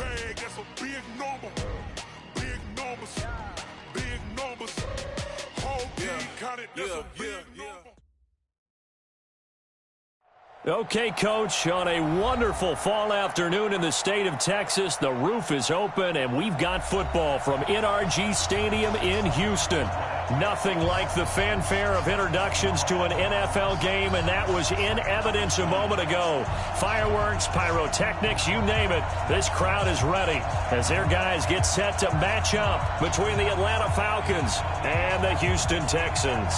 bag, that's a big number. Big numbers, big numbers. Whole team counted, that's a big number. Okay, Coach, on a wonderful fall afternoon in the state of Texas, the roof is open, and we've got football from NRG Stadium in Houston. Nothing like the fanfare of introductions to an NFL game, and that was in evidence a moment ago. Fireworks, pyrotechnics, you name it. This crowd is ready as their guys get set to match up between the Atlanta Falcons and the Houston Texans.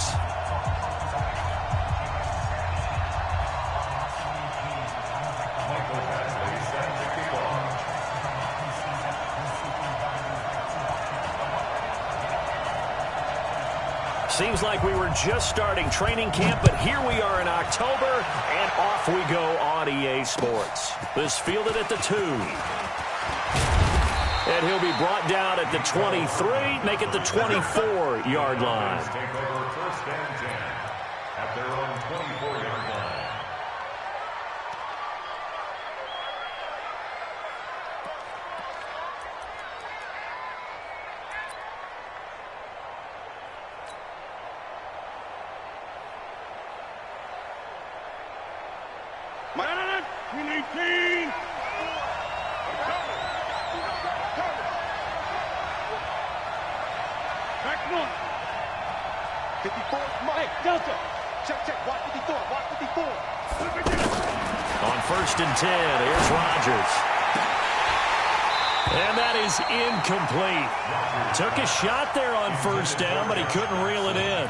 Seems like we were just starting training camp, but here we are in October, and off we go on EA Sports. This fielded at the 2. And he'll be brought down at the 23, make it the 24-yard line. Take over first and 10 at their own 24-yard line. On first and 10, here's Rodgers. And that is incomplete. Took a shot there on first down, but he couldn't reel it in.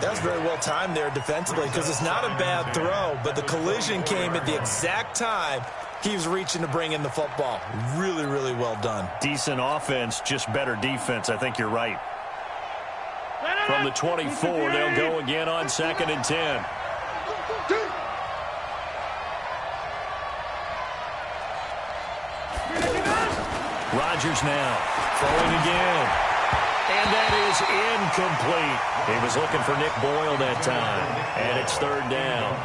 That was very well timed there defensively because it's not a bad throw, but the collision came at the exact time he was reaching to bring in the football. Really, really well done. Decent offense, just better defense. I think you're right. From the 24, they'll go again on second and 10. Rodgers now throwing again. And that is incomplete. He was looking for Nick Boyle that time. And it's third down.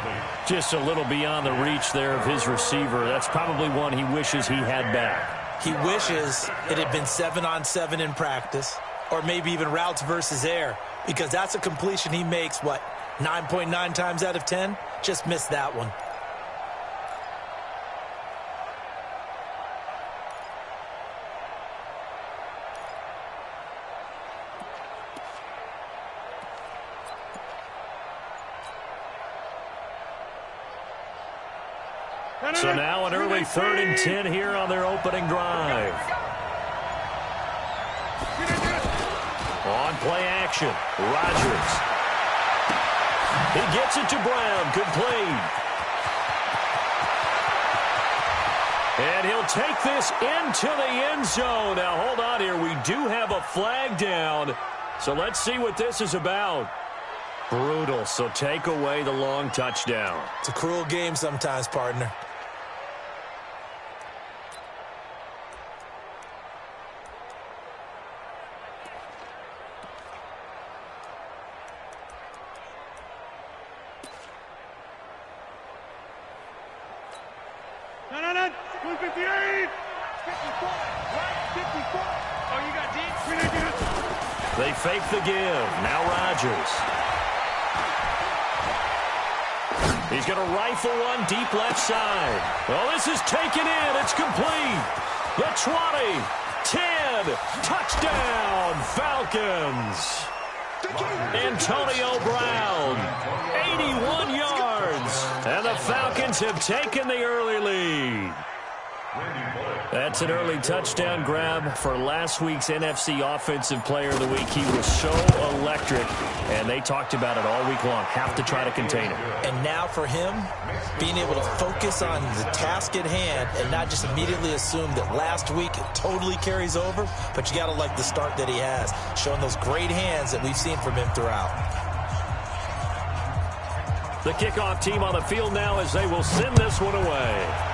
Just a little beyond the reach there of his receiver. That's probably one he wishes he had back. He wishes it had been 7-on-7 in practice, or maybe even routes versus air, because that's a completion he makes, 9.9 times out of 10? Just missed that one. So now an early 3rd and 10 here on their opening drive. On play action, Rodgers. He gets it to Brown, complete. And he'll take this into the end zone. Now, hold on here. We do have a flag down. So let's see what this is about. Brutal, so take away the long touchdown. It's a cruel game sometimes, partner. They fake the give. Now Rodgers. He's going to rifle one deep left side. Well, this is taken in. It's complete. The 20, 10, touchdown, Falcons. Antonio Brown, 81 yards. And the Falcons have taken the early lead. That's an early touchdown grab for last week's NFC Offensive Player of the Week. He was so electric, and they talked about it all week long. Have to try to contain him. And now for him, being able to focus on the task at hand and not just immediately assume that last week it totally carries over, but you got to like the start that he has, showing those great hands that we've seen from him throughout. The kickoff team on the field now as they will send this one away.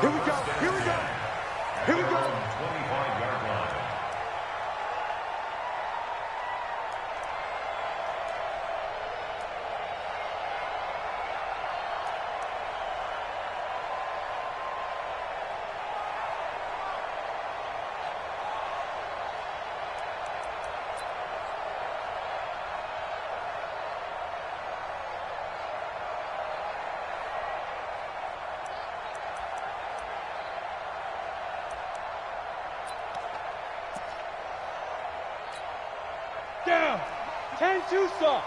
Here we go, here we go, here we go. 25-yard line. down. 10-2 soft.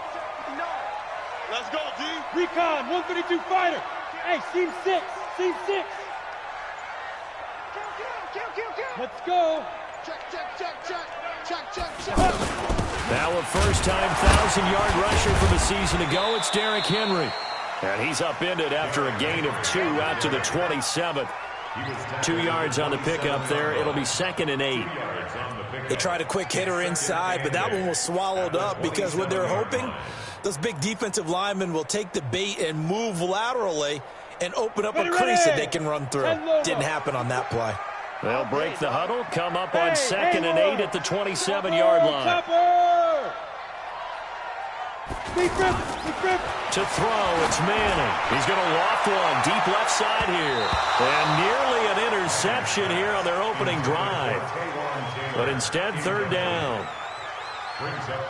Let's go, D. Recon, 132 fighter. Hey, seam 6. Seam 6. Let's go. Check. Now a first-time 1,000-yard rusher from a season ago, it's Derrick Henry. And he's upended after a gain of 2 out to the 27th. 2 yards on the pickup there. It'll be 2nd and 8. They tried a quick hitter inside, but that one was swallowed up because what they're hoping, those big defensive linemen will take the bait and move laterally and open up a crease that they can run through. Didn't happen on that play. They'll break the huddle, come up on 2nd and 8 at the 27-yard line. To throw, it's Manning. He's going to loft one deep left side here. And nearly an interception here on their opening drive. But instead, 3rd down.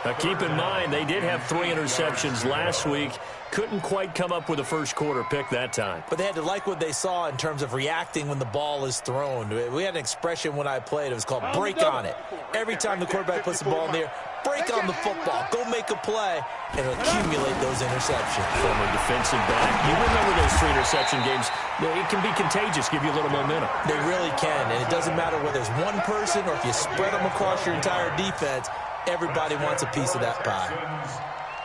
Now keep in mind, they did have 3 interceptions last week. Couldn't quite come up with a first quarter pick that time. But they had to like what they saw in terms of reacting when the ball is thrown. We had an expression when I played. It was called break on it. Every time the quarterback puts the ball in there, break on the football. Go make a play and accumulate those interceptions. Former defensive back. You remember those 3 interception games. It can be contagious, give you a little momentum. They really can, and it doesn't matter whether it's one person or if you spread them across your entire defense. Everybody wants a piece of that pie.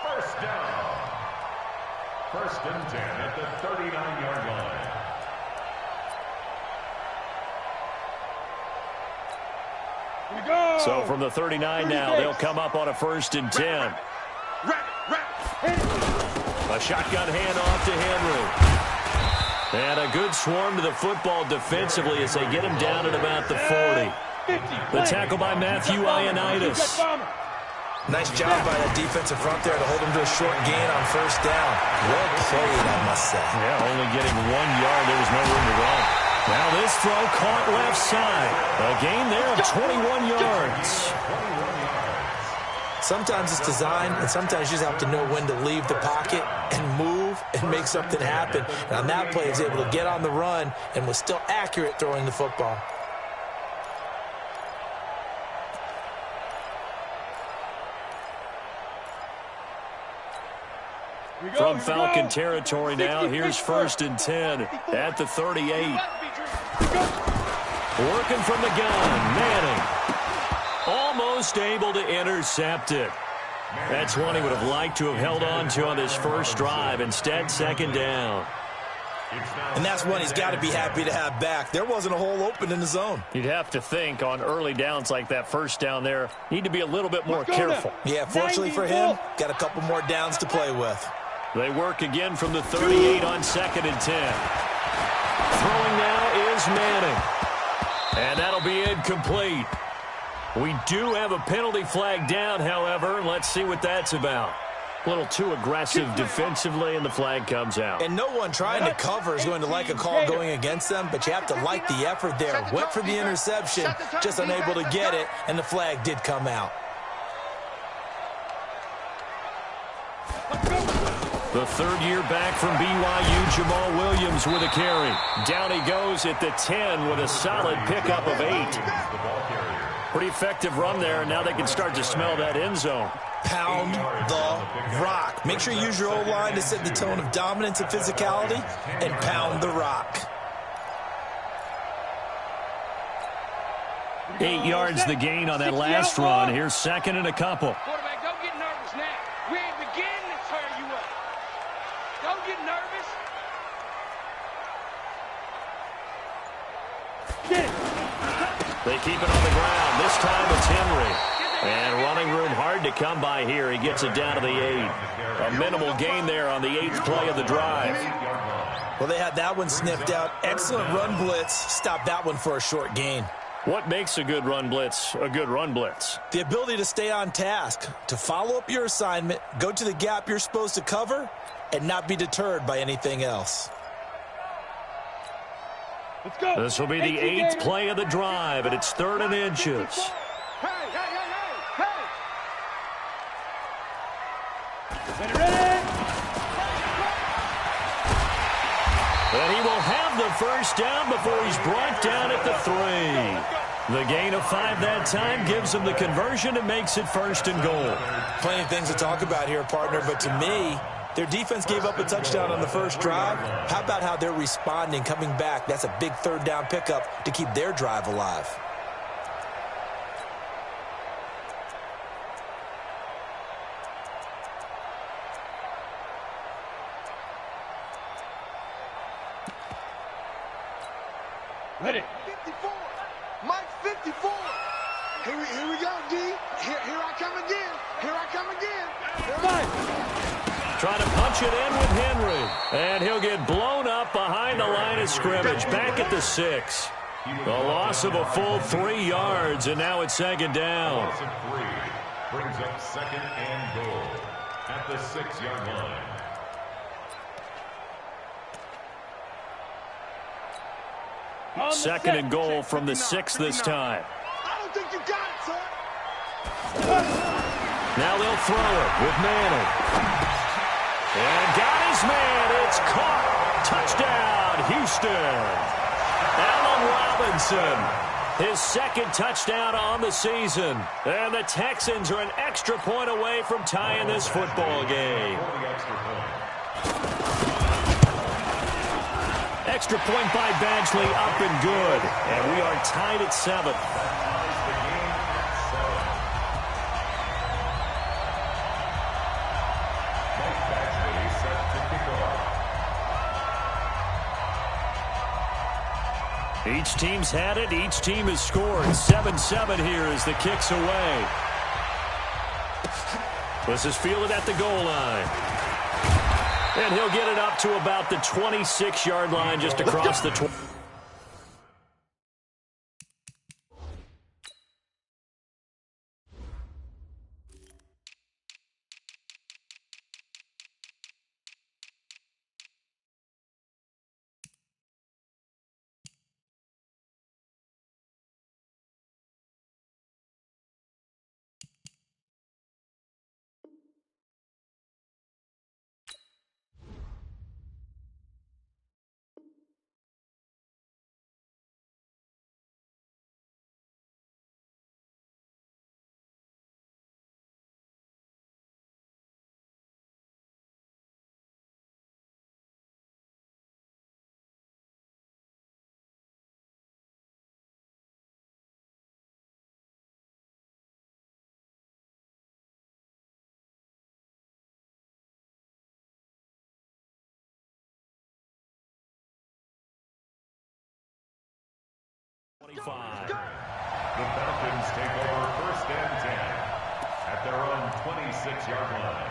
First down. 1st and 10 at the 39-yard line. So from the 39 now, they'll come up on a 1st and 10. A shotgun handoff to Henry. And a good swarm to the football defensively as they get him down at about the 40. The tackle by Matthew Ioannidis. Nice job by that defensive front there to hold him to a short gain on 1st down. Well played, I must say. Yeah, only getting 1 yard. There was no room to run. Now this throw caught left side. A gain there of 21 yards. Sometimes it's designed, and sometimes you just have to know when to leave the pocket and move and make something happen. And on that play, he was able to get on the run and was still accurate throwing the football. From Falcon territory now, here's 1st and 10 at the 38. Working from the gun, Manning. Almost able to intercept it. That's one he would have liked to have held on to on this first drive. Instead, 2nd down. And that's one he's got to be happy to have back. There wasn't a hole open in the zone. You'd have to think on early downs like that 1st down there, need to be a little bit more careful. Yeah, fortunately for him, got a couple more downs to play with. They work again from the 38 on 2nd and 10. Throwing now is Manning. And that'll be incomplete. We do have a penalty flag down, however. Let's see what that's about. A little too aggressive defensively, and the flag comes out. And no one trying to cover is going to like a call going against them, but you have to like the effort there. Went for the interception, just unable to get it, and the flag did come out. The 3rd year back from BYU, Jamal Williams with a carry. Down he goes at the 10 with a solid pickup of 8. Pretty effective run there, and now they can start to smell that end zone. Pound the rock. Make sure you use your O-line to set the tone of dominance and physicality, and pound the rock. 8 yards the gain on that last run. Here's 2nd and a couple. Quarterback, don't get nervous now. We ain't beginning to tear you up. Don't get nervous. They keep it on the ground. This time it's Henry. And running room hard to come by here. He gets it down to the 8. A minimal gain there on the 8th play of the drive. Well, they had that one sniffed out. Excellent run blitz. Stop that one for a short gain. What makes a good run blitz a good run blitz? The ability to stay on task, to follow up your assignment, go to the gap you're supposed to cover, and not be deterred by anything else. Let's go. This will be the 8th play of the drive, and it's 3rd and inches. And he will have the first down before he's brought down at the 3. The gain of 5 that time gives them the conversion and makes it 1st and goal. Plenty of things to talk about here, partner, but to me, their defense gave up a touchdown on the first drive. How about how they're responding, coming back? That's a big 3rd down pickup to keep their drive alive. Ready. 54. Mike 54. Here we go, D. Here I come again. Here I come again. Trying to punch it in with Henry. And he'll get blown up behind the line of scrimmage. Back at the 6. The loss of a full 3 yards, and now it's 2nd down. Loss of 3 brings up 2nd and goal at the 6-yard line. Second and goal from the 6 this time. I don't think you got it, sir. Now they'll throw it with Manning. And got his man. It's caught. Touchdown, Houston. Allen Robinson. His 2nd touchdown on the season. And the Texans are an extra point away from tying this football game. Extra point by Badgley, up and good. And we are tied at 7. Each team's had it. Each team has scored. 7-7 here as the kick's away. This is fielded at the goal line. And he'll get it up to about the 26-yard line, just across the 20. The Falcons take over 1st and 10 at their own 26-yard line.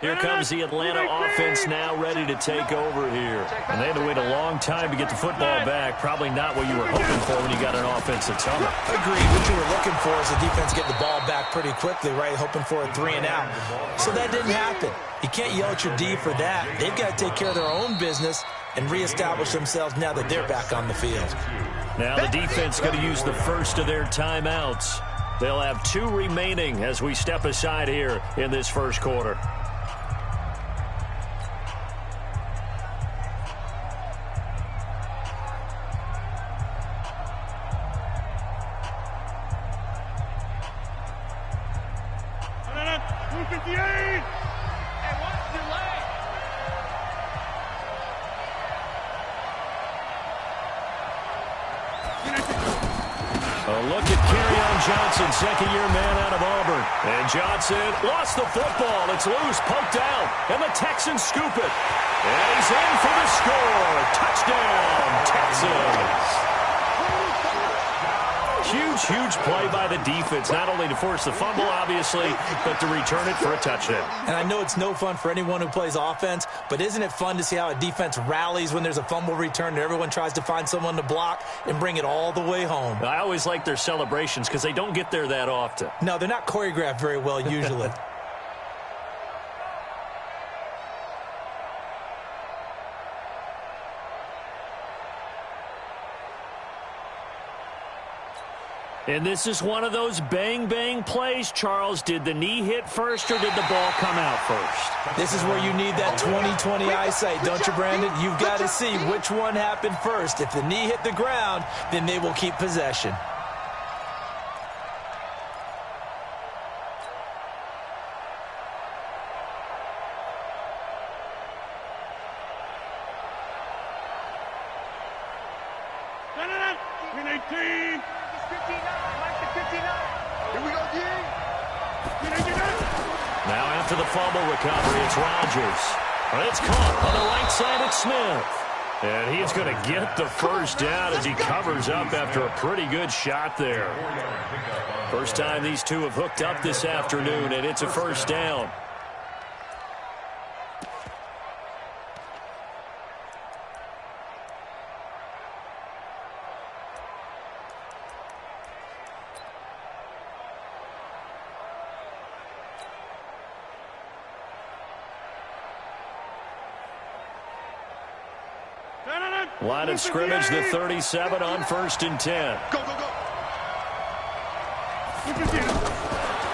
Here comes the Atlanta offense now ready to take over here. And they had to wait a long time to get the football back. Probably not what you were hoping for when you got an offense that's humming. Agreed. What you were looking for is the defense get the ball back pretty quickly, right? Hoping for a 3 and out. So that didn't happen. You can't yell at your D for that. They've got to take care of their own business and reestablish themselves now that they're back on the field. Now the defense going to use the first of their timeouts. They'll have 2 remaining as we step aside here in this first quarter. Johnson, second-year man out of Auburn. And Johnson lost the football. It's loose, poked out, and the Texans scoop it. And he's in for the score. Touchdown, Texans. Huge Huge play by the defense, not only to force the fumble, obviously, but to return it for a touchdown. And I know it's no fun for anyone who plays offense, but isn't it fun to see how a defense rallies when there's a fumble return and everyone tries to find someone to block and bring it all the way home? I always like their celebrations because they don't get there that often. No, they're not choreographed very well usually. And this is one of those bang-bang plays, Charles. Did the knee hit first or did the ball come out first? This is where you need that 20/20 eyesight, don't you, Brandon? You've got to see which one happened first. If the knee hit the ground, then they will keep possession. Now after the fumble recovery, it's Rodgers. It's caught on the right side. It's Smith. And he's going to get the first down as he covers up after a pretty good shot there. First time these two have hooked up this afternoon, and it's a first down. Line of scrimmage, the 37 on 1st and 10. Go, go, go.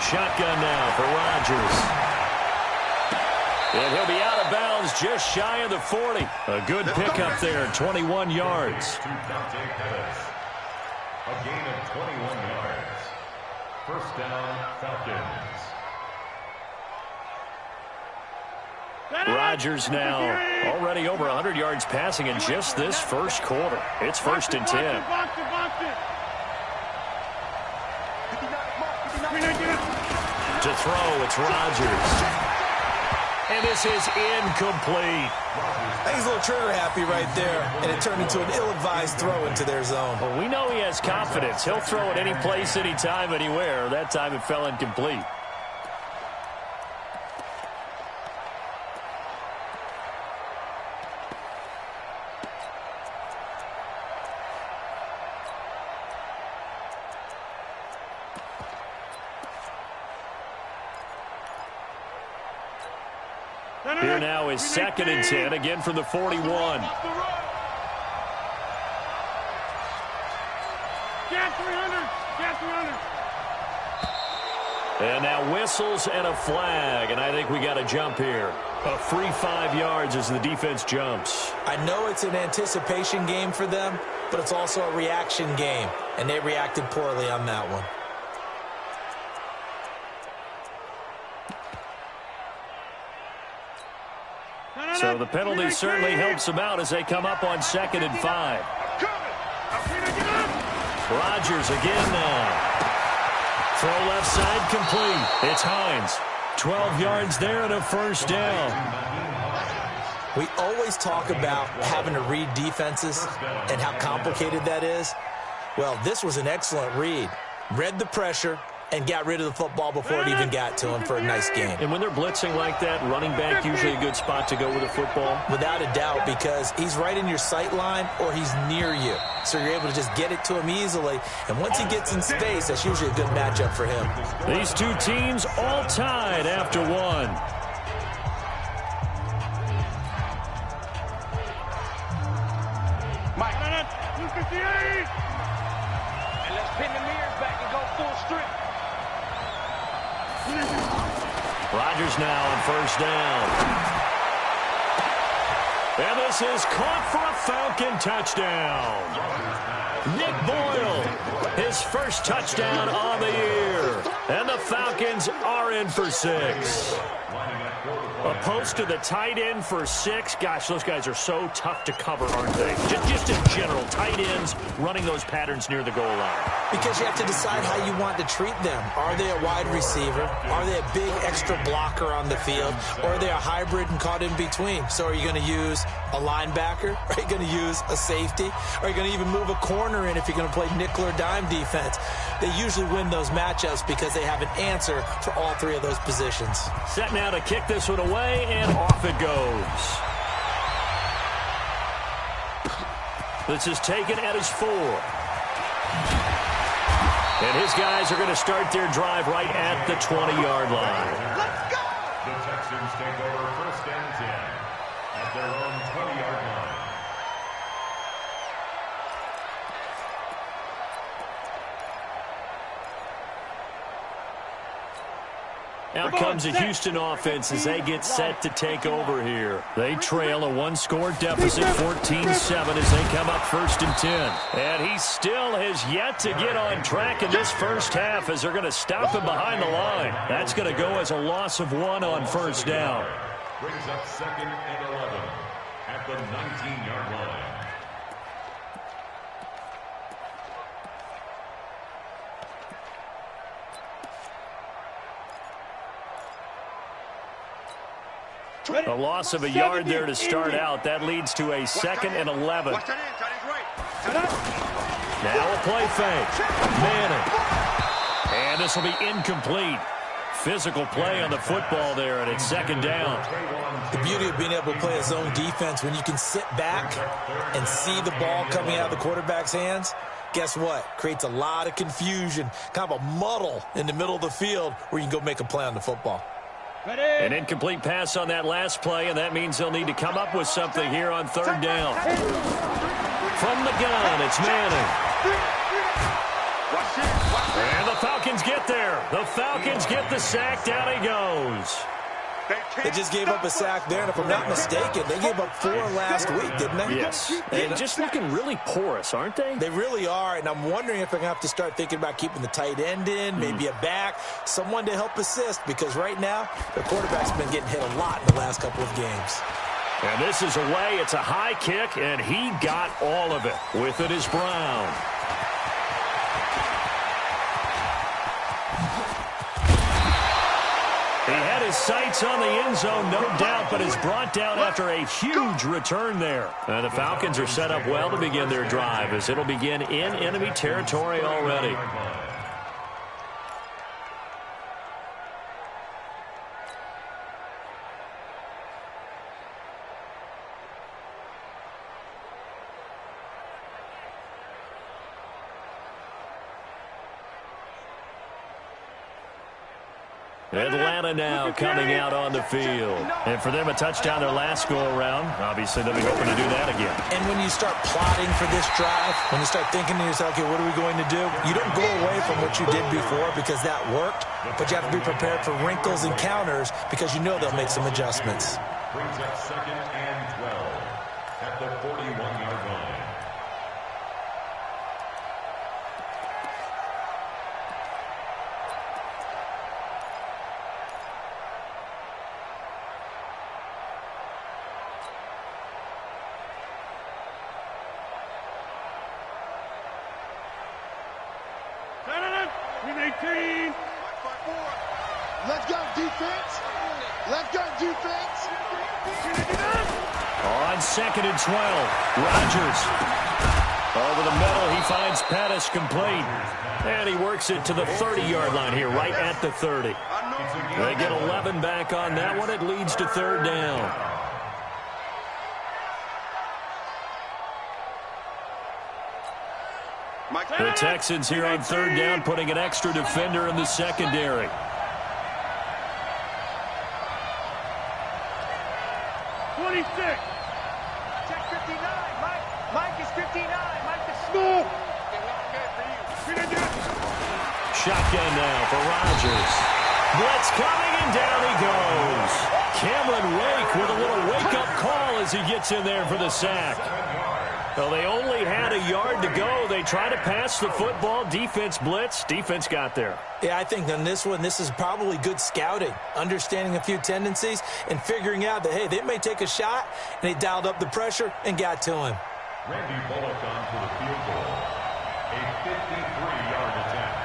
Shotgun now for Rodgers. And he'll be out of bounds just shy of the 40. A good pickup there, 21 yards. A gain of 21 yards. First down, Falcons. Rodgers now already over 100 yards passing in just this first quarter. It's 1st and 10. To throw, it's Rodgers. And this is incomplete. I think he's a little trigger happy right there, and it turned into an ill-advised throw into their zone. Well, we know he has confidence. He'll throw it any place, anytime, anywhere. That time it fell incomplete. Here now is 2nd and 10, again from the 41. And now whistles and a flag, and I think we got a jump here. A free 5 yards as the defense jumps. I know it's an anticipation game for them, but it's also a reaction game, and they reacted poorly on that one. So the penalty certainly helps them out as they come up on 2nd and 5. Rodgers again now. Throw left side complete. It's Hines. 12 yards there and a first down. We always talk about having to read defenses and how complicated that is. Well, this was an excellent read. Read the pressure and got rid of the football before it even got to him for a nice game. And when they're blitzing like that, running back usually a good spot to go with the football? Without a doubt, because he's right in your sight line or he's near you. So you're able to just get it to him easily. And once he gets in space, that's usually a good matchup for him. These two teams all tied after one. Mike. And let's pin the mirrors back and go full strength. Rodgers now on 1st down. And this is caught for a Falcon touchdown. Nick Boyle, his first touchdown on the year. And the Falcons are in for 6. Opposed to the tight end for 6. Gosh, those guys are so tough to cover, aren't they? Just in general, tight ends running those patterns near the goal line. Because you have to decide how you want to treat them. Are they a wide receiver? Are they a big extra blocker on the field? Or are they a hybrid and caught in between? So are you going to use a linebacker? Are you going to use a safety? Are you going to even move a corner in if you're going to play nickel or dime defense? They usually win those matchups because they have an answer for all 3 of those positions. Set now to kick this one away, and off it goes. This is taken at his 4. And his guys are going to start their drive right at the 20-yard line. Let's go! The Texans take over 1st and 10 at their own 20-yard line. Out comes the Houston offense as they get set to take over here. They trail a 1-score deficit, 14-7, as they come up 1st and 10. And he still has yet to get on track in this first half as they're going to stop him behind the line. That's going to go as a loss of 1 on 1st down. Brings up 2nd and 11 at the 19-yard line. A loss of a yard there to start out. That leads to a 2nd and 11. Now a play fake. Manning. And this will be incomplete. Physical play on the football there, and it's 2nd down. The beauty of being able to play a zone defense, when you can sit back and see the ball coming out of the quarterback's hands, guess what? Creates a lot of confusion, kind of a muddle in the middle of the field where you can go make a play on the football. An incomplete pass on that last play, and that means they'll need to come up with something here on 3rd down. From the gun, it's Manning. And the Falcons get there. The Falcons get the sack. Down he goes. They just gave up a sack there, and if I'm not mistaken, they gave up 4 last week, didn't they? Yes. And just looking really porous, aren't they? They really are, and I'm wondering if they're going to have to start thinking about keeping the tight end in, maybe a back, someone to help assist, because right now, the quarterback's been getting hit a lot in the last couple of games. And this is away. It's a high kick, and he got all of it. With it is Brown. He had his sights on the end zone, no doubt, but is brought down after a huge return there. And the Falcons are set up well to begin their drive as it'll begin in enemy territory already. Atlanta now coming out on the field. And for them, a touchdown their last go-around. Obviously, they'll be hoping to do that again. And when you start plotting for this drive, when you start thinking to yourself, okay, what are we going to do? You don't go away from what you did before because that worked, but you have to be prepared for wrinkles and counters because you know they'll make some adjustments. Brings up 2nd and 12 at the 41-yard line. Let's go, defense. Let's go, defense. On 2nd and 12, Rodgers. Over the middle, he finds Pettis complete. And he works it to the 30-yard line here, right at the 30. They get 11 back on that one. It leads to 3rd down. The Texans here on 3rd down, putting an extra defender in the secondary. Check 59. Mike is 59. Mike is smooth. Shotgun now for Rodgers. Blitz coming, and down he goes. Cameron Wake with a little wake-up call as he gets in there for the sack. Well, they only had a yard to go. They tried to pass the football. Defense blitz. Defense got there. Yeah, I think on this one, this is probably good scouting, understanding a few tendencies, and figuring out that, hey, they may take a shot, and they dialed up the pressure and got to him. Randy Bullock onto the field goal. A 53-yard attempt.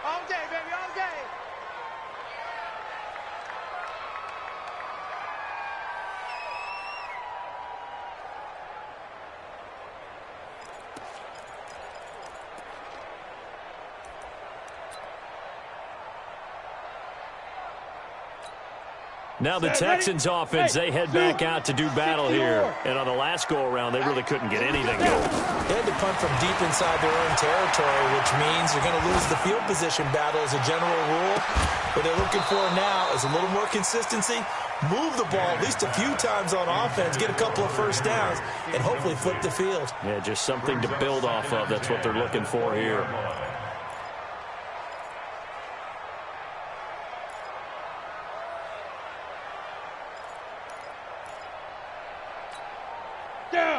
All day, baby, all day. Now the Texans offense, they head back out to do battle here. And on the last go-around, they really couldn't get anything going. They had to punt from deep inside their own territory, which means you're going to lose the field position battle as a general rule. What they're looking for now is a little more consistency, move the ball at least a few times on offense, get a couple of first downs, and hopefully flip the field. Yeah, just something to build off of. That's what they're looking for here.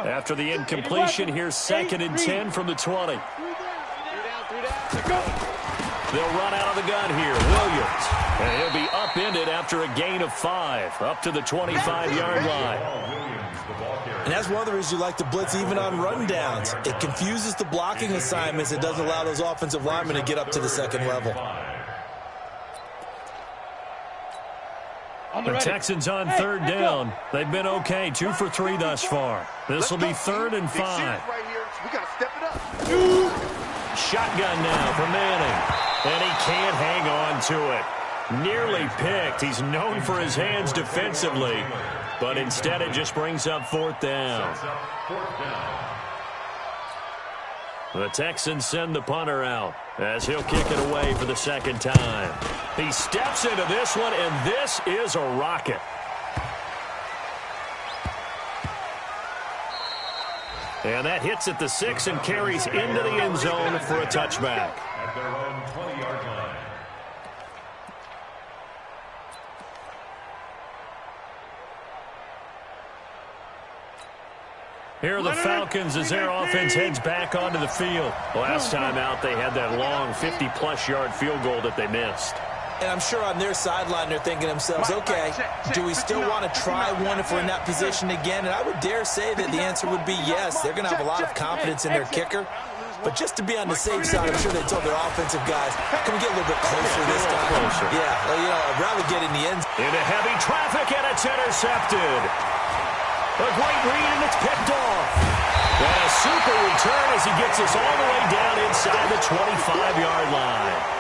After the incompletion, here's 2nd and 10 from the 20. They'll run out of the gun here. Williams. And he'll be upended after a gain of 5, up to the 25-yard line. And that's one of the reasons you like to blitz even on rundowns. It confuses the blocking assignments. It doesn't allow those offensive linemen to get up to the second level. The Texans on 3rd down. They've been okay, 2 for 3 thus far. This will be 3rd and 5. We got to step it up. Shotgun now for Manning. And he can't hang on to it. Nearly picked. He's known for his hands defensively. But instead it just brings up 4th down. The Texans send the punter out as he'll kick it away for the 2nd time. He steps into this one, and this is a rocket. And that hits at the 6 and carries into the end zone for a touchback. At their own 20-yard line. Here are the Falcons as their offense heads back onto the field. Last time out, they had that long 50-plus yard field goal that they missed. And I'm sure on their sideline they're thinking to themselves, okay, do we still want to try one if we're in that position again? And I would dare say that the answer would be yes. They're going to have a lot of confidence in their kicker. But just to be on the safe side, I'm sure they told their offensive guys, can we get a little bit closer this time? Closer. Yeah, well, you know, I'd rather get in the end. Into heavy traffic, and it's intercepted. A great read, and it's picked off. And a super return as he gets us all the way down inside the 25-yard line.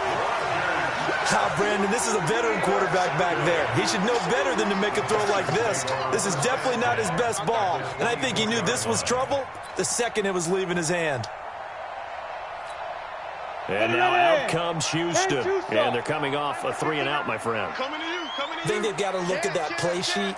Brandon, this is a veteran quarterback back there. He should know better than to make a throw like this. This is definitely not his best ball. And I think he knew this was trouble the second it was leaving his hand. And now out comes Houston. And they're coming off a 3-and-out, my friend. I think they've got to look at that play sheet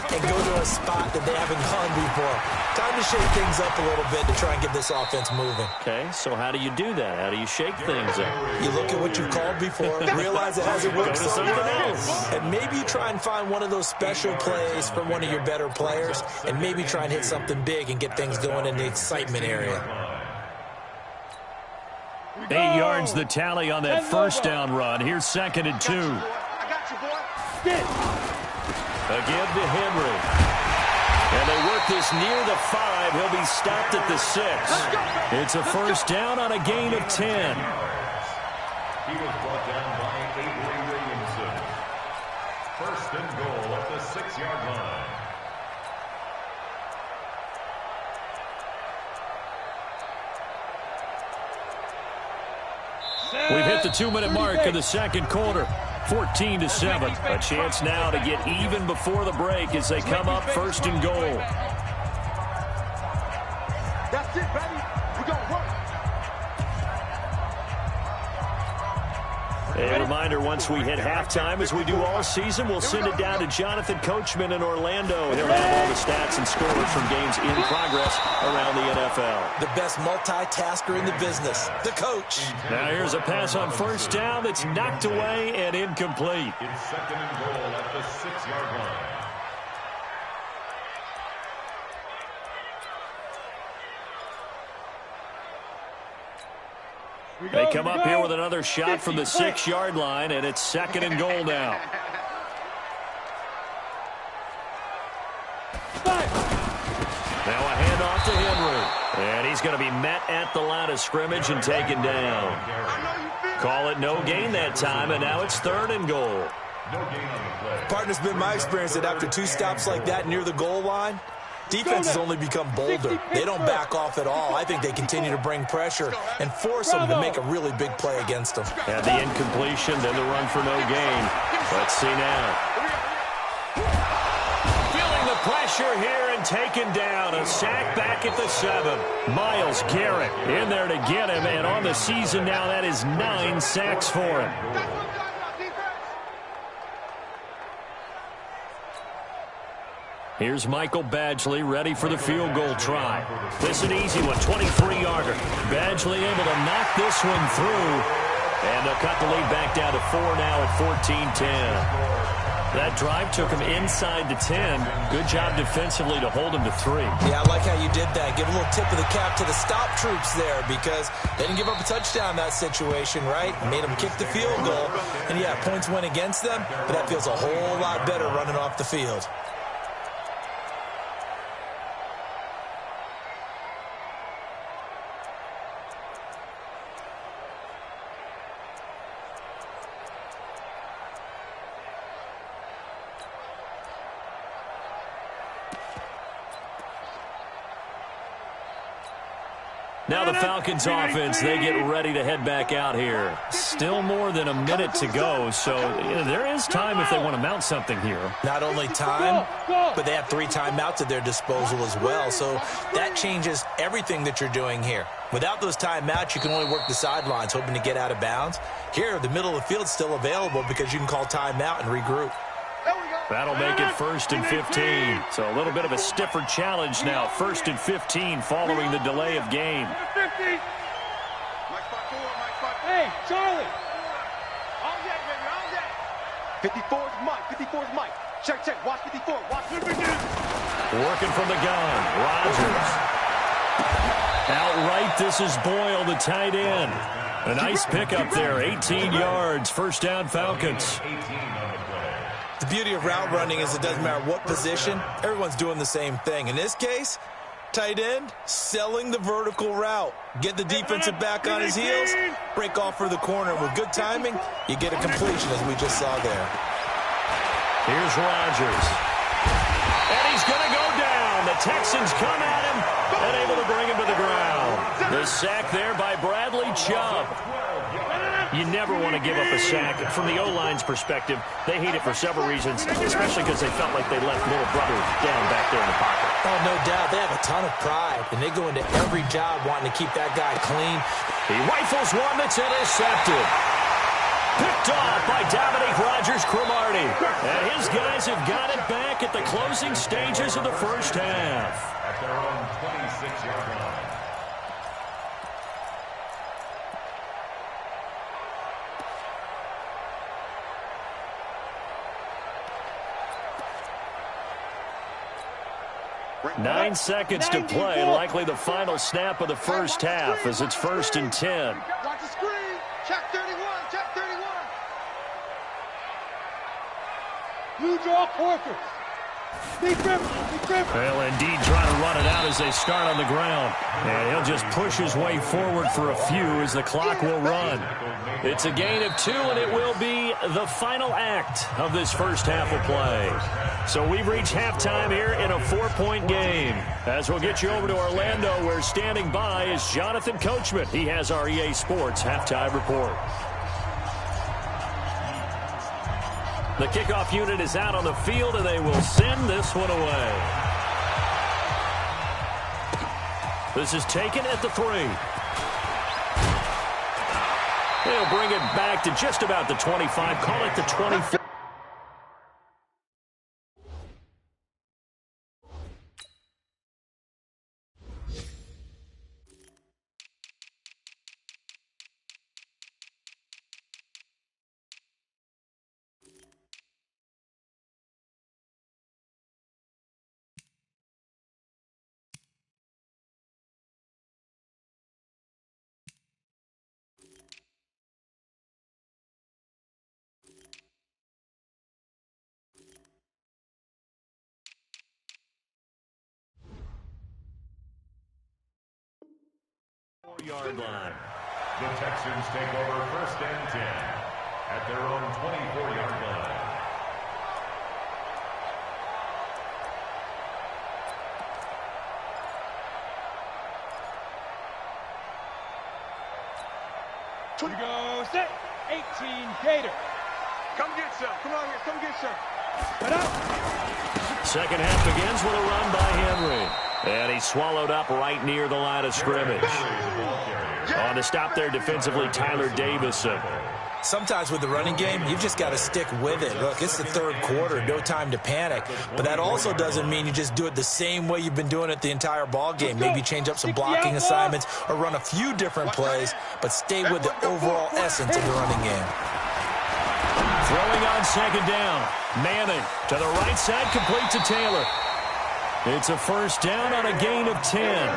and go to a spot that they haven't gone before. Time to shake things up a little bit to try and get this offense moving. Okay, so how do you do that? How do you shake things up? You look at what you've called before, realize it hasn't worked somewhere else, and maybe you try and find one of those special plays from one of your better players, and maybe try and hit something big and get things going in the excitement area. 8 yards the tally on that first down run. Here's 2nd and 2. I got you, boy. Again to Henry. And they work this near the 5. He'll be stopped at the 6. It's a first down on a gain of 10. He was brought down by Avery Williamson. 1st and goal at the 6-yard line. We've hit the 2-minute mark in the 2nd quarter. 14-7. A chance now to get even before the break as they come up 1st and goal. That's it, baby. We're going to work. A reminder, once we hit halftime, as we do all season, we'll send it down to Jonathan Coachman in Orlando. He'll have all the stats and scores from games in progress around the NFL. The best multitasker in the business, the coach. Now here's a pass on first down that's knocked away and incomplete. It's second and goal at the 6-yard line. They come up here with another shot from the 6-yard line, and it's second and goal now. Now a handoff to Henry. And he's going to be met at the line of scrimmage and taken down. Call it no gain that time, and now it's third and goal. Partner's been my experience that after 2 stops like that near the goal line, defense has only become bolder. They don't back off at all. I think they continue to bring pressure and force them to make a really big play against them. And the incompletion, then the run for no gain. Let's see now. Feeling the pressure here and taken down. A sack back at the 7. Myles Garrett in there to get him. And on the season now, that is 9 sacks for him. Here's Michael Badgley ready for the field goal try. This is an easy one, 23-yarder. Badgley able to knock this one through. And they'll cut the lead back down to 4 now at 14-10. That drive took him inside the 10. Good job defensively to hold him to 3. Yeah, I like how you did that. Give a little tip of the cap to the stop troops there because they didn't give up a touchdown in that situation, right? Made them kick the field goal. And, yeah, points went against them, but that feels a whole lot better running off the field. Now the Falcons offense, they get ready to head back out here. Still more than a minute to go, so there is time if they want to mount something here. Not only time, but they have 3 timeouts at their disposal as well, so that changes everything that you're doing here. Without those timeouts, you can only work the sidelines, hoping to get out of bounds. Here, the middle of the field is still available because you can call timeout and regroup. That'll make it 1st and 15. So a little bit of a stiffer challenge now. 1st and 15 following the delay of game. Hey, Charlie. 54 is Mike. 54 is Mike. Check, check. Watch 54. Watch 54. Working from the gun. Rodgers. Outright, this is Boyle, the tight end. A nice pickup there. 18 yards. First down, Falcons. The beauty of route running is it doesn't matter what position, everyone's doing the same thing. In this case, tight end, selling the vertical route. Get the defensive back on his heels, break off for the corner. With good timing, you get a completion as we just saw there. Here's Rodgers. And he's going to go down. The Texans come at him and able to bring him to the ground. The sack there by Bradley Chubb. You never want to give up a sack. From the O-line's perspective, they hate it for several reasons, especially because they felt like they left little brother down back there in the pocket. Oh, no doubt. They have a ton of pride, and they go into every job wanting to keep that guy clean. He rifles one that's intercepted. Picked off by Dominique Rodgers-Cromartie. And his guys have got it back at the closing stages of the first half. At their own 26-yard line. Nine seconds to play, likely the final snap of the first half as it's 1st and 10. Watch the screen. Check 31. Check 31. You draw Corker. Big grip. Well, indeed, trying to run it out as they start on the ground. And he'll just push his way forward for a few as the clock will run. It's a gain of 2, and it will be the final act of this first half of play. So we've reached halftime here in a 4-point game. As we'll get you over to Orlando, where standing by is Jonathan Coachman. He has our EA Sports halftime report. The kickoff unit is out on the field, and they will send this one away. This is taken at the 3. they'll bring it back to just about the 25. Call it the 24. Yard line. The Texans take over 1st and 10 at their own 24-yard line. Here we go, set. 18, Gator. Come get some. Come on here. Come get some. Head out. Second half begins with a run by Henry. And he's swallowed up right near the line of scrimmage. On to stop there defensively, Tyler Davison. Sometimes with the running game, you've just got to stick with it. Look, it's the third quarter, no time to panic. But that also doesn't mean you just do it the same way you've been doing it the entire ball game. Maybe change up some blocking assignments or run a few different plays, but stay with the overall essence of the running game. Throwing on second down. Manning to the right side, complete to Taylor. It's a first down on a gain of 10.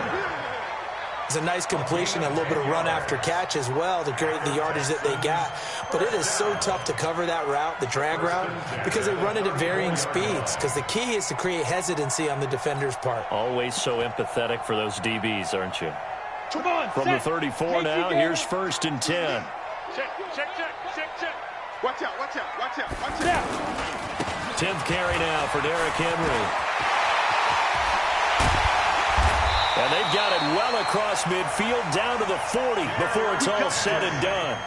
It's a nice completion, a little bit of run after catch as well to create the yardage that they got. But it is so tough to cover that route, the drag route, because they run it at varying speeds. Because the key is to create hesitancy on the defender's part. Always so empathetic for those DBs, aren't you? Come on, From the 34 now, here's 1st and 10. Check. Watch out. 10th carry now for Derrick Henry. And they've got it well across midfield, down to the 40 before it's all said and done.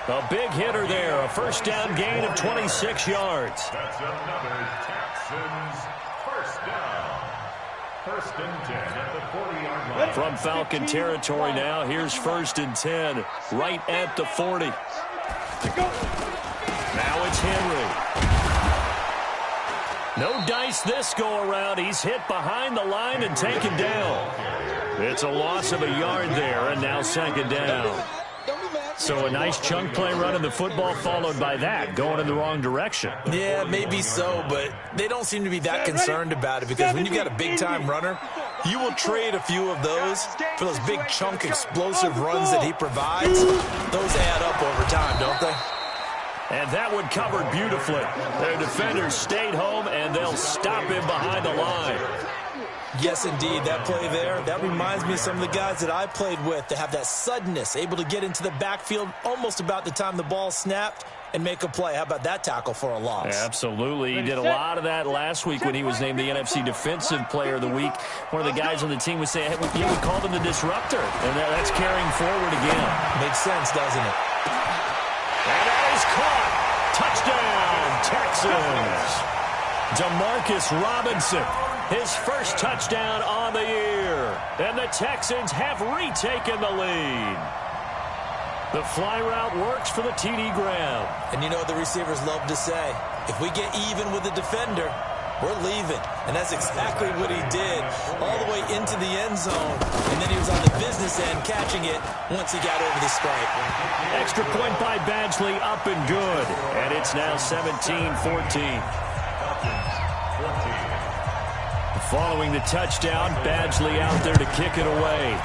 A big hitter there, a first down gain of 26 yards. That's another Texans first down. 1st and 10 at the 40-yard line. From Falcon territory now, here's 1st and 10, right at the 40. Now it's Henry. No dice this go-around. He's hit behind the line and taken down. It's a loss of a yard there, and now 2nd down. So a nice chunk play running the football, followed by that, going in the wrong direction. Yeah, maybe so, but they don't seem to be that concerned about it, because when you've got a big-time runner, you will trade a few of those for those big chunk explosive runs that he provides. Those add up over time, don't they? And that one covered beautifully. Their defenders stayed home, and they'll stop him behind the line. Yes, indeed. That play there, that reminds me of some of the guys that I played with that have that suddenness, able to get into the backfield almost about the time the ball snapped and make a play. How about that tackle for a loss? Absolutely. He did a lot of that last week when he was named the NFC Defensive Player of the Week. One of the guys on the team was saying, hey, we called him the disruptor. And that's carrying forward again. Makes sense, doesn't it? And that is caught. Touchdown, Texans. Demarcus Robinson, his first touchdown on the year. And the Texans have retaken the lead. The fly route works for the TD Graham. And you know what the receivers love to say? If we get even with the defender, we're leaving. And that's exactly what he did, all the way into the end zone. And then he was on the business end catching it once he got over the stripe. Extra point by Badgley, up and good. And it's now 17-14. Following the touchdown, Badgley out there to kick it away.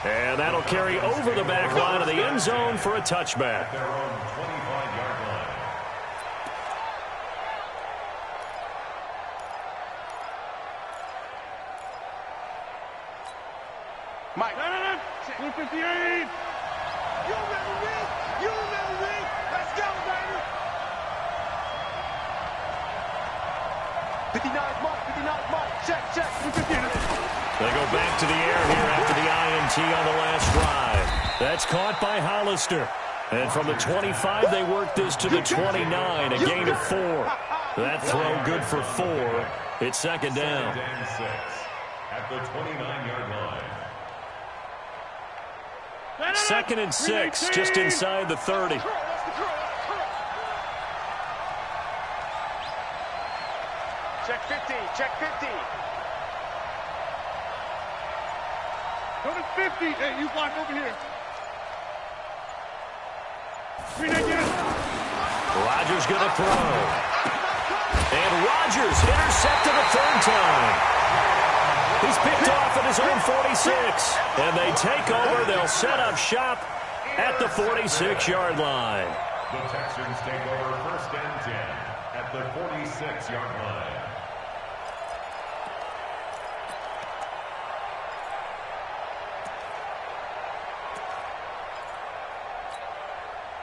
And that'll carry over the back line of the end zone for a touchback. Their own 25-yard line. Mike. 158. You remember me? Let's go, baby. 59 Mike. Check. 158. They go back to the air here after the INT on the last drive. That's caught by Hollister. And from the 25, they work this to the 29, a gain of 4. That throw good for 4. It's 2nd down. 2nd and 6 at the 29-yard line. 2nd and 6, just inside the 30. Check 50, check 50. Go to 50. Hey, you block over here. Rodgers going to throw. And Rodgers intercepted a 3rd time. He's picked off at his own 46. And they take over. They'll set up shop at the 46-yard line. The Texans take over 1st and 10 at the 46-yard line.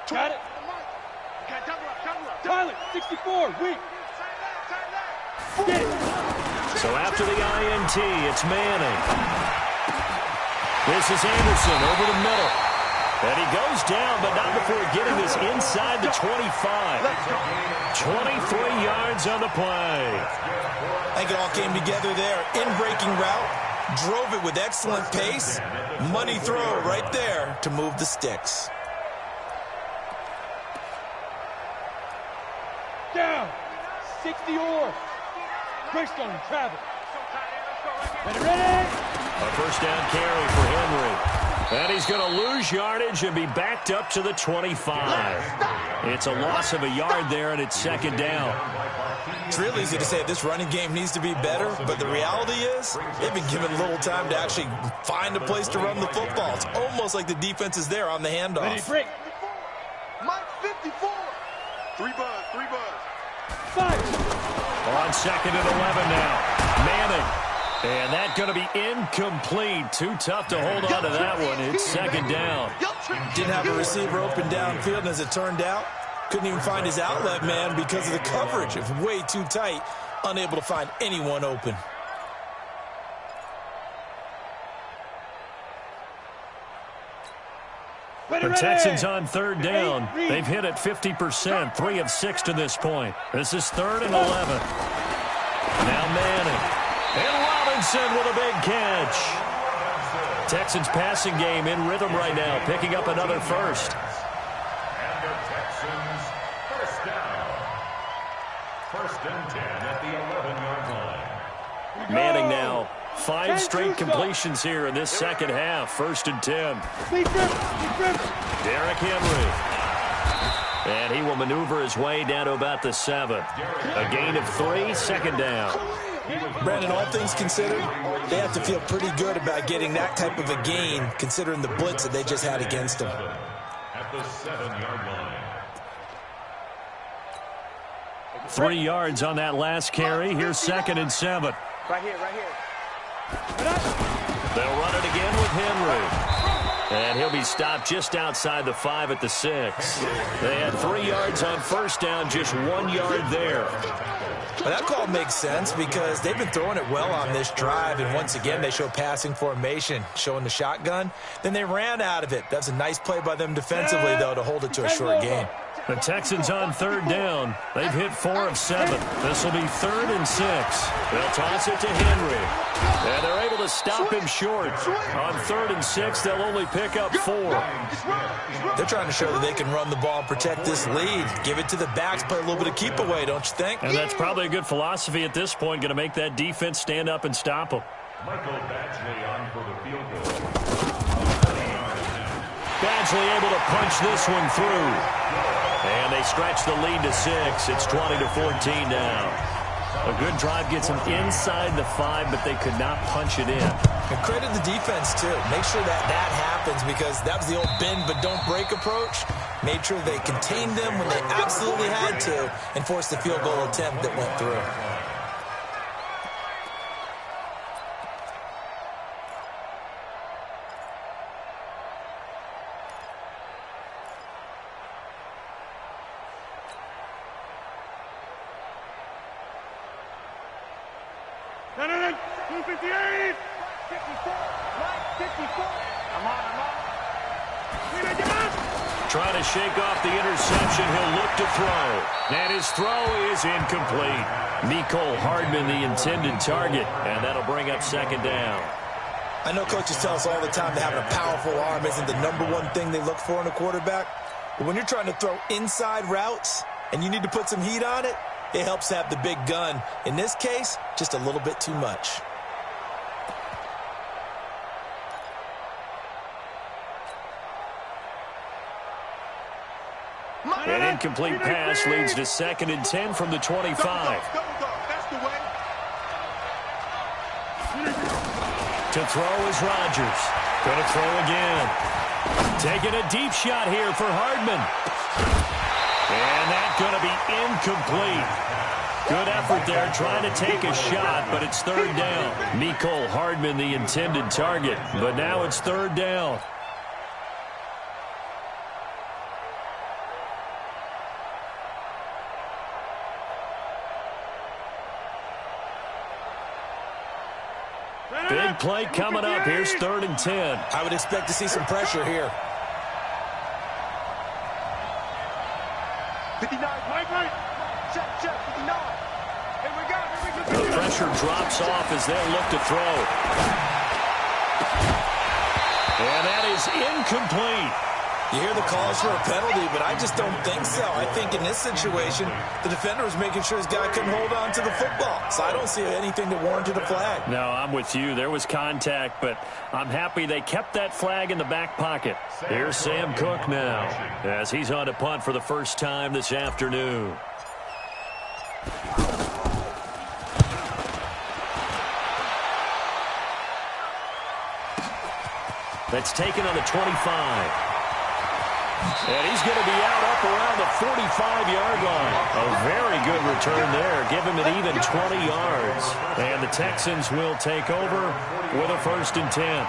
Got it. Tyler, 64, weak. So after the INT, it's Manning. This is Anderson over the middle. And he goes down, but not before getting this inside the 25. 23 yards on the play. I think it all came together there. In-breaking route, drove it with excellent pace. Money throw right there to move the sticks. Down. 60 or. Greystone, travel. Ready? A 1st down carry for Henry. And he's going to lose yardage and be backed up to the 25. It's a loss of a yard there, and it's 2nd down. It's real easy to say this running game needs to be better, but the reality is they've been given little time to actually find a place to run the football. It's almost like the defense is there on the handoff. Ready, break. Mike 54. 3 buzz, 3 buzz. 5. On 2nd and 11 now. Manning. And that's going to be incomplete. Too tough to hold on to that one. It's 2nd down. Didn't have a receiver open downfield, and as it turned out, couldn't even find his outlet man because of the coverage. It was way too tight, unable to find anyone open. The Texans on 3rd down. They've hit it 50%, 3 of 6 to this point. This is 3rd and 11. Now Manning. And Robinson with a big catch. Texans passing game in rhythm right now, picking up another 1st. And the Texans 1st down. 1st and 10 at the 11-yard line. Manning now. 5 straight completions here in this 2nd half. 1st and 10. Derrick Henry. And he will maneuver his way down to about the 7. A gain of 3, 2nd down. Brandon, all things considered, they have to feel pretty good about getting that type of a gain, considering the blitz that they just had against them. At the 7-yard line. 3 yards on that last carry. Here's 2nd and 7. Right here, right here. They'll run it again with Henry. And he'll be stopped just outside the 5 at the 6. They had 3 yards on 1st down, just 1 yard there. Well, that call makes sense because they've been throwing it well on this drive, and once again they show passing formation, showing the shotgun. Then they ran out of it. That's a nice play by them defensively, though, to hold it to a short gain. The Texans on 3rd down. They've hit 4 of 7. This will be 3rd and 6. They'll toss it to Henry. And they're able to stop him short. On 3rd and 6, they'll only pick up 4. They're trying to show that they can run the ball and protect this lead. Give it to the backs, play a little bit of keep away, don't you think? And that's probably a good philosophy at this point, going to make that defense stand up and stop them. Michael Badgley on for the field goal. Badgley able to punch this one through. And they stretch the lead to 6. It's 20-14 now. A good drive gets them inside the 5, but they could not punch it in. And credit the defense, too. Make sure that that happens because that was the old bend but don't break approach. Made sure they contained them when they absolutely had to and forced the field goal attempt that went through. No, 258. 54. Right, 54. I'm on. Trying to shake off the interception. He'll look to throw. And his throw is incomplete. Mecole Hardman, the intended target. And that'll bring up 2nd down. I know coaches tell us all the time that having a powerful arm isn't the #1 thing they look for in a quarterback. But when you're trying to throw inside routes and you need to put some heat on it, it helps to have the big gun. In this case, just a little bit too much. An incomplete pass leads to 2nd and 10 from the 25. That's the way. To throw is Rodgers. Going to throw again. Taking a deep shot here for Hardman. And that's going to be incomplete. Good effort there trying to take a shot, but it's 3rd down. Mecole Hardman the intended target, but now it's 3rd down. Big play coming up. Here's 3rd and 10. I would expect to see some pressure here. 59, right. Check, 59. Here we go. The pressure drops off as they'll look to throw. And that is incomplete. You hear the calls for a penalty, but I just don't think so. I think in this situation, the defender was making sure his guy couldn't hold on to the football. So I don't see anything that warranted a flag. No, I'm with you. There was contact, but I'm happy they kept that flag in the back pocket. Here's Sam Cook now as he's on to punt for the first time this afternoon. That's taken on the 25. And he's going to be out up around the 45-yard line. A very good return there. Give him an even 20 yards. And the Texans will take over with a 1st and 10.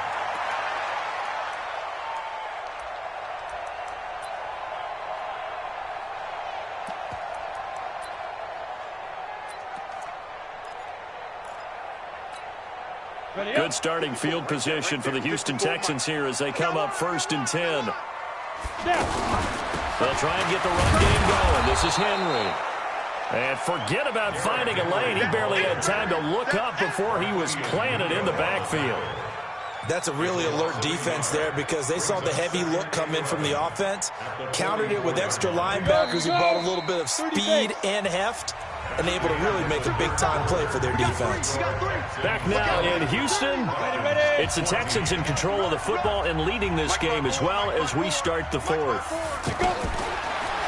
Good starting field position for the Houston Texans here as they come up 1st and 10. They'll try and get the run game going. This is Henry. And forget about finding a lane. He barely had time to look up before he was planted in the backfield. That's a really alert defense there because they saw the heavy look come in from the offense, countered it with extra linebackers who brought a little bit of speed and heft, and able to really make a big-time play for their defense. Back now in Houston, it's the Texans in control of the football and leading this game as well as we start the 4th.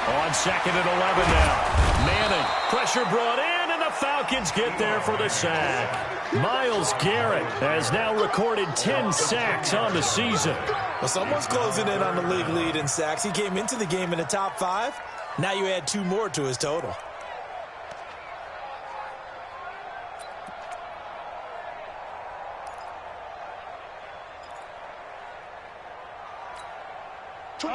On 2nd and 11 now. Manning, pressure brought in, and the Falcons get there for the sack. Myles Garrett has now recorded 10 sacks on the season. Well, someone's closing in on the league lead in sacks. He came into the game in the top 5. Now you add 2 more to his total.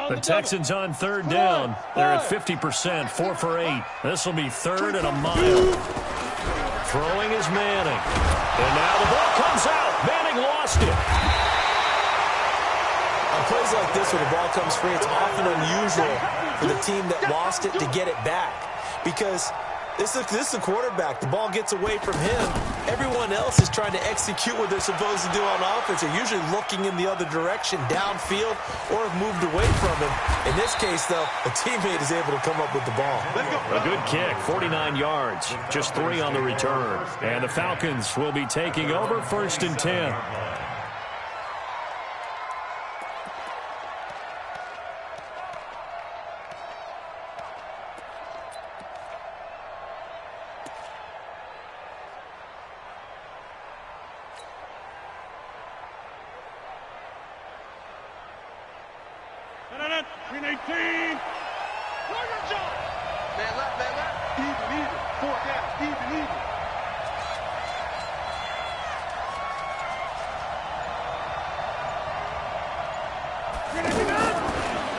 The Texans on 3rd down. They're at 50%, 4 for 8. This will be 3rd and a mile. Throwing is Manning. And now the ball comes out. Manning lost it. On plays like this where the ball comes free, it's often unusual for the team that lost it to get it back. Because this is a quarterback. The ball gets away from him. Everyone else is trying to execute what they're supposed to do on offense. They're usually looking in the other direction, downfield, or have moved away from him. In this case, though, a teammate is able to come up with the ball. A good kick, 49 yards, just 3 on the return. And the Falcons will be taking over 1st and 10. Green 18. Man left. Even. 4 down. Even.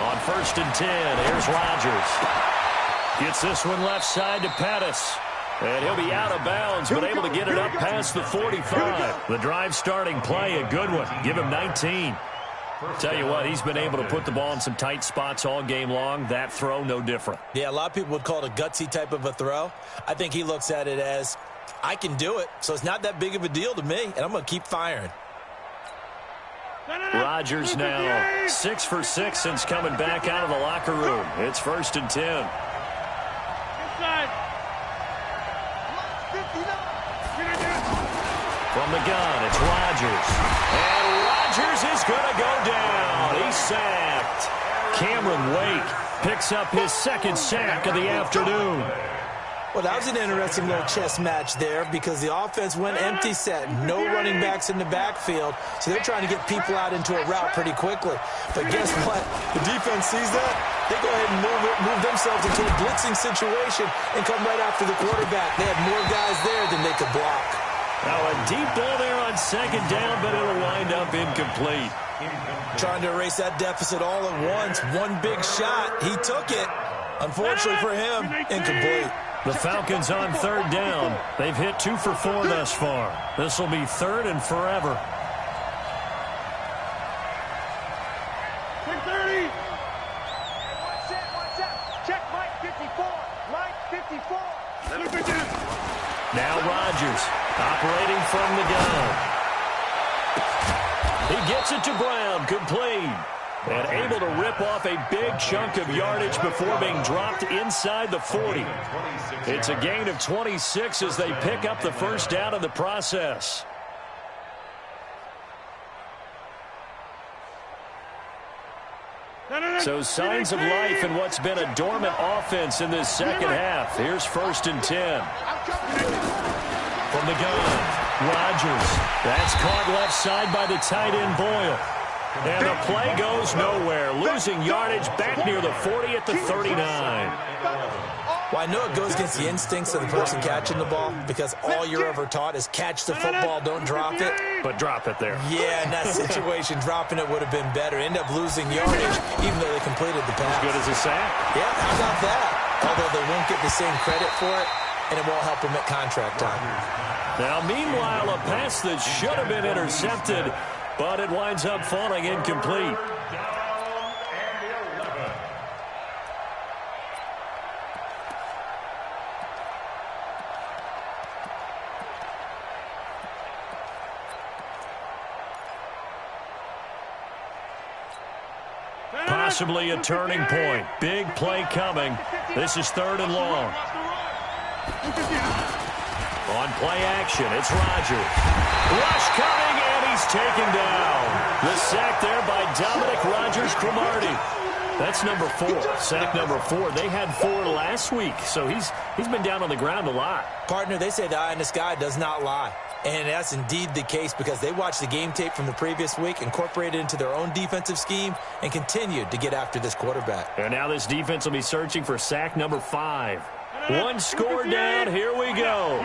On 1st and 10, here's Rodgers. Gets this one left side to Pettis. And he'll be out of bounds, but able to get it up past the 45. The drive starting play, a good one. Give him 19. Tell you what, he's been able to put the ball in some tight spots all game long. That throw, no different. Yeah, a lot of people would call it a gutsy type of a throw. I think he looks at it as, I can do it, so it's not that big of a deal to me, and I'm going to keep firing. Rodgers now 6 for 6 since coming back out of the locker room. It's 1st and 10. Inside. From the gun, it's Rodgers. And Rodgers is going to go down. He's sacked. Cameron Wake picks up his 2nd sack of the afternoon. Well, that was an interesting little chess match there because the offense went empty set. No running backs in the backfield, so they're trying to get people out into a route pretty quickly. But guess what? The defense sees that. They go ahead and move themselves into a blitzing situation and come right after the quarterback. They had more guys there than they could block. Now a deep ball there on 2nd down, but it'll wind up incomplete. Trying to erase that deficit all at once. One big shot. He took it. Unfortunately for him, incomplete. The Falcons on 3rd down. They've hit 2 for 4 thus far. This will be 3rd and forever. 630. Watch out. Check Mike 54. Mike 54. Now Rodgers operating from the gun. He gets it to Brown, complete. And able to rip off a big chunk of yardage before being dropped inside the 40. It's a gain of 26 as they pick up the 1st down in the process. So signs of life in what's been a dormant offense in this 2nd half. Here's 1st and 10. From the gun, Rodgers. That's caught left side by the tight end Boyle. And the play goes nowhere. Losing yardage back near the 40 at the 39. Well, I know it goes against the instincts of the person catching the ball because all you're ever taught is catch the football, don't drop it. But drop it there. Yeah, in that situation, dropping it would have been better. End up losing yardage, even though they completed the pass. As good as a sack. Yeah, how about that? Although they won't get the same credit for it, and it won't help them at contract time. Now, meanwhile, a pass that should have been intercepted, but it winds up falling incomplete. Possibly a turning point. Big play coming. This is 3rd and long. On play action, it's Rodgers. Rush coming, and he's taken down. The sack there by Dominic Rodgers-Cromartie. That's number 4. Sack number 4. They had 4 last week, so he's been down on the ground a lot. Partner, they say the eye in the sky does not lie. And that's indeed the case because they watched the game tape from the previous week, incorporated it into their own defensive scheme, and continued to get after this quarterback. And now this defense will be searching for sack number 5. One score down. Here we go.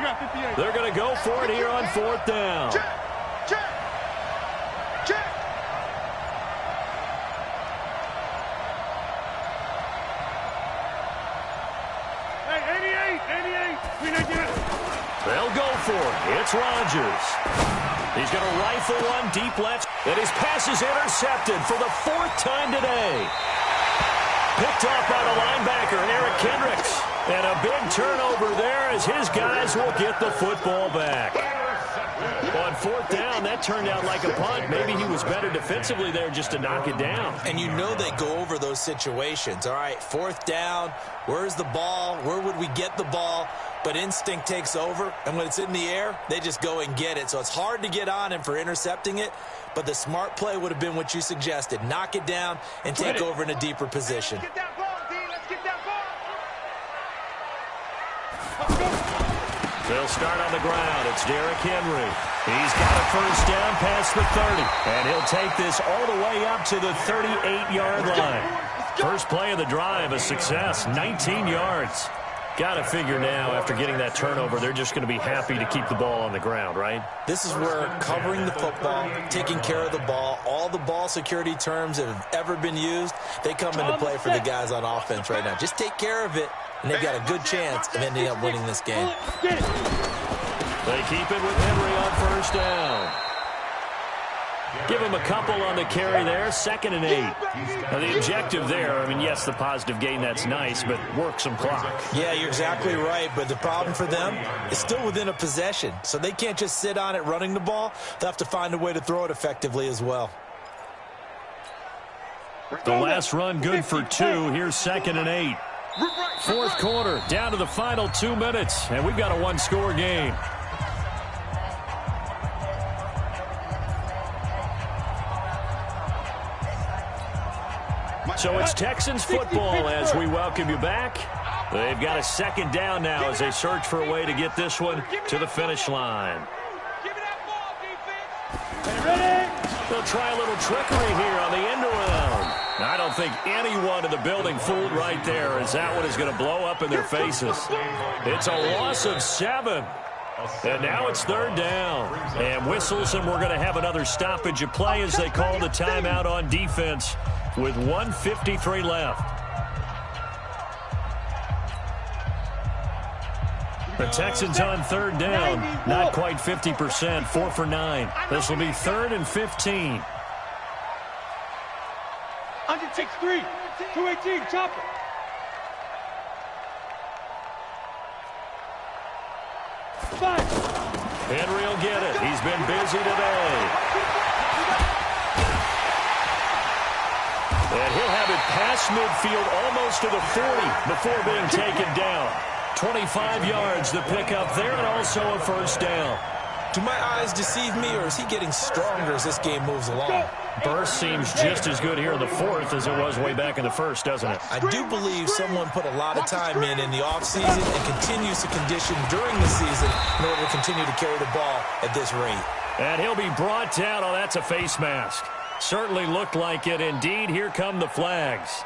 They're going to go for it here on 4th down. Check. Hey, 88. They'll go for it. It's Rodgers. He's going to rifle one deep left. And his pass is intercepted for the 4th time today. Picked off by the linebacker, Eric Kendricks. And a big turnover there as his guys will get the football back. On 4th down, that turned out like a punt. Maybe he was better defensively there just to knock it down. And you know they go over those situations. All right, 4th down, where's the ball? Where would we get the ball? But instinct takes over, and when it's in the air, they just go and get it. So it's hard to get on him for intercepting it, but the smart play would have been what you suggested. Knock it down and take over in a deeper position. Let's get that ball, D. Let's get that ball. They'll start on the ground. It's Derrick Henry. He's got a 1st down past the 30. And he'll take this all the way up to the 38-yard line. First play of the drive, a success, 19 yards. Got to figure now, after getting that turnover, they're just going to be happy to keep the ball on the ground, right? This is where covering the football, taking care of the ball, all the ball security terms that have ever been used, they come into play for the guys on offense right now. Just take care of it, and they've got a good chance of ending up winning this game. They keep it with Henry on 1st down. Give him a couple on the carry there, 2nd and 8. Now the objective there, I mean, yes, the positive gain, that's nice, but work some clock. Yeah, you're exactly right, but the problem for them is still within a possession, so they can't just sit on it running the ball. They'll have to find a way to throw it effectively as well. The last run good for 2. Here's 2nd and 8. Fourth quarter, down to the final 2 minutes, and we've got a one-score game. So it's Texans football as we welcome you back. They've got a 2nd down now as they search for a way to get this one to the finish line. They'll try a little trickery here on the end around. I don't think anyone in the building fooled right there, as that one is going to blow up in their faces. It's a loss of 7. And now it's 3rd down. And whistles, and we're going to have another stoppage of play as they call the timeout on defense with 1:53 left. The Texans on 3rd down, not quite 50%, 4 for 9. This will be 3rd and 15. Under 6-3, 218, chopper. Henry will get it. He's been busy today. And he'll have it past midfield almost to the 40 before being taken down. 25 yards to pick up there, and also a 1st down. Do my eyes deceive me, or is he getting stronger as this game moves along? Burst seems just as good here in the 4th as it was way back in the 1st, doesn't it? I do believe someone put a lot of time in the offseason and continues to condition during the season in order to continue to carry the ball at this rate. And he'll be brought down. Oh, that's a face mask. Certainly looked like it. Indeed, here come the flags.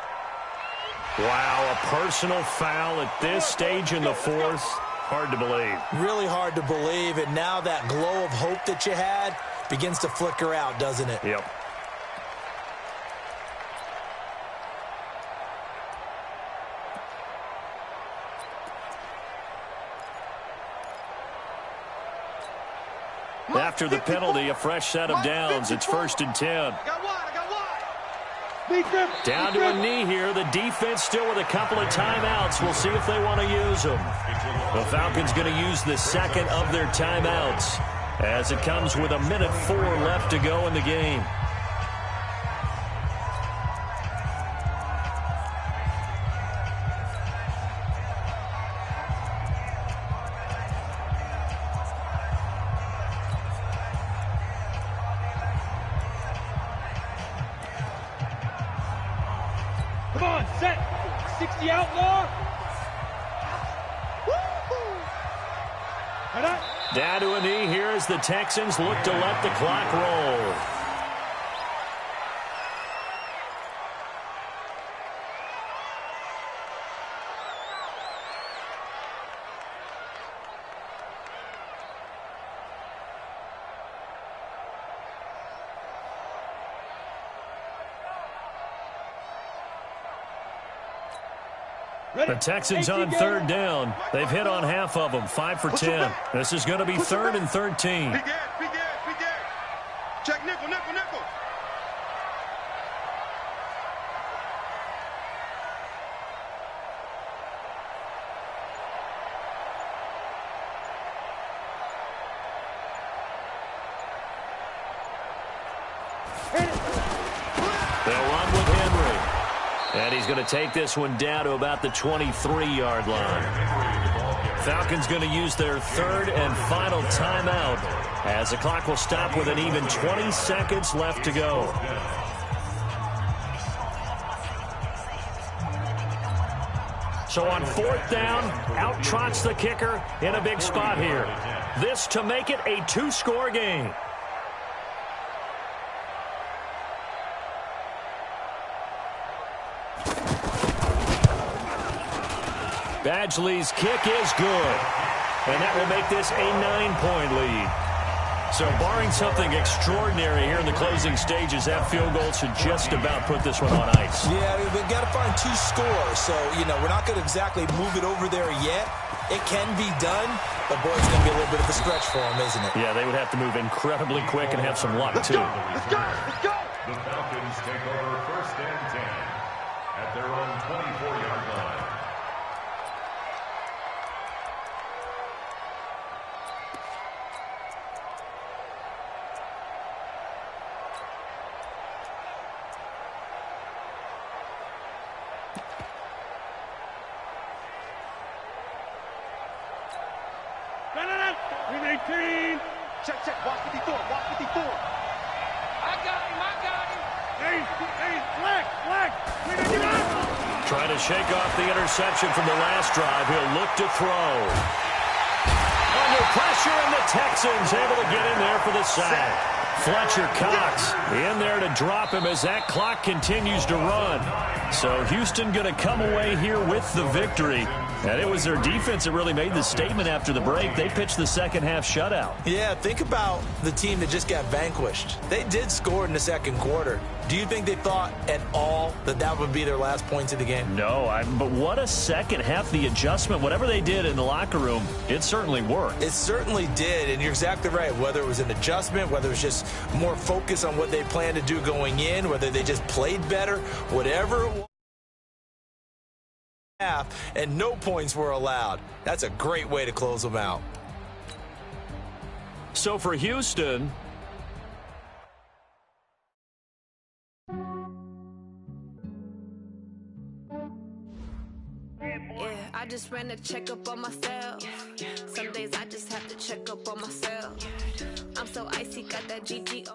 Wow, a personal foul at this stage in the 4th. Hard to believe. Really hard to believe, and now that glow of hope that you had begins to flicker out, doesn't it? Yep. After the penalty, a fresh set of downs. It's 1st and 10. Down to a knee here. The defense still with a couple of timeouts. We'll see if they want to use them. The Falcons going to use the 2nd of their timeouts as it comes with 1:04 left to go in the game. Come on, set. 60 outlaw. Down to a knee here as the Texans look to let the clock roll. The Texans on 3rd down. They've hit on half of them, 5 for 10. This is going to be 3rd and 13. Big Ed. Check nickel. They'll run with Henry. And he's going to take this one down to about the 23-yard line. Falcons going to use their 3rd and final timeout as the clock will stop with an even 20 seconds left to go. So on 4th down, out trots the kicker in a big spot here. This to make it a 2-score game. Badgley's kick is good, and that will make this a 9-point lead. So barring something extraordinary here in the closing stages, that field goal should just about put this one on ice. Yeah, we've got to find 2 scores, so, we're not going to exactly move it over there yet. It can be done, but, boy, it's going to be a little bit of a stretch for them, isn't it? Yeah, they would have to move incredibly quick and have some luck, too. Let's go! The Falcons take over 1st and 10 at their own 24-yard line. 13. Check, check. Watch 54. Watch 54. I got him. Hey, flag. Clean it, get out. Trying to shake off the interception from the last drive. He'll look to throw. Under pressure, and the Texans able to get in there for the sack. Fletcher Cox in there to drop him as that clock continues to run. So Houston going to come away here with the victory. And it was their defense that really made the statement after the break. They pitched the second half shutout. Yeah, think about the team that just got vanquished. They did score in the second quarter. Do you think they thought at all that that would be their last points of the game? No, but what a second half. The adjustment, whatever they did in the locker room, it certainly worked. It certainly did, and you're exactly right. Whether it was an adjustment, whether it was just more focus on what they planned to do going in, whether they just played better, whatever it was. And no points were allowed. That's a great way to close them out. So for Houston, I just ran a checkup on myself. Some days I just have to check up on myself. I'm so icy, got that GG.